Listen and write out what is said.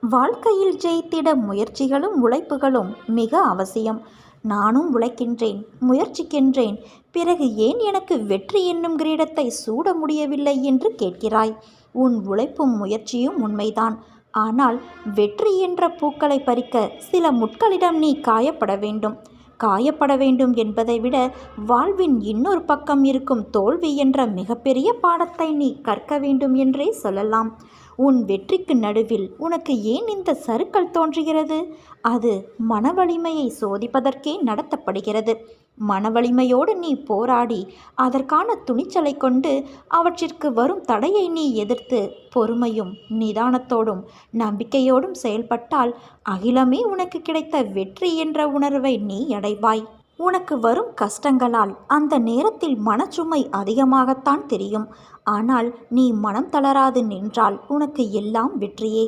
வாழ்க்கையில் ஜெயித்திட முயற்சிகளும் உழைப்புகளும் மிக அவசியம். நானும் உழைக்கின்றேன், முயற்சிக்கின்றேன். பிறகு ஏன் எனக்கு வெற்றி என்னும் கிரீடத்தை சூட முடியவில்லை என்று கேட்கிறாய். உன் உழைப்பும் முயற்சியும் உண்மைதான். ஆனால் வெற்றி என்ற பூக்களை பறிக்க சில முட்களிடம் நீ காயப்பட வேண்டும். காயப்பட வேண்டும் என்பதை விட வாழ்வின் இன்னொரு பக்கம் இருக்கும் தோல்வி என்ற மிகப்பெரிய பாடத்தை நீ கற்க வேண்டும் என்றே சொல்லலாம். உன் வெற்றிக்கு நடுவில் உனக்கு ஏன் இந்த சறுக்கல் தோன்றுகிறது? அது மனவலிமையை சோதிப்பதற்கே நடத்தப்படுகிறது. மனவலிமையோடு நீ போராடி அதற்கான துணிச்சலை கொண்டு அவற்றிற்கு வரும் தடையை நீ எதிர்த்து பொறுமையும் நிதானத்தோடும் நம்பிக்கையோடும் செயல்பட்டால் அகிலமே உனக்கு கிடைத்த வெற்றி என்ற உணர்வை நீ அடைவாய். உனக்கு வரும் கஷ்டங்களால் அந்த நேரத்தில் மனச்சுமை அதிகமாகத்தான் தெரியும். ஆனால் நீ மனம் தளராது நின்றால் உனக்கு எல்லாம் வெற்றியே.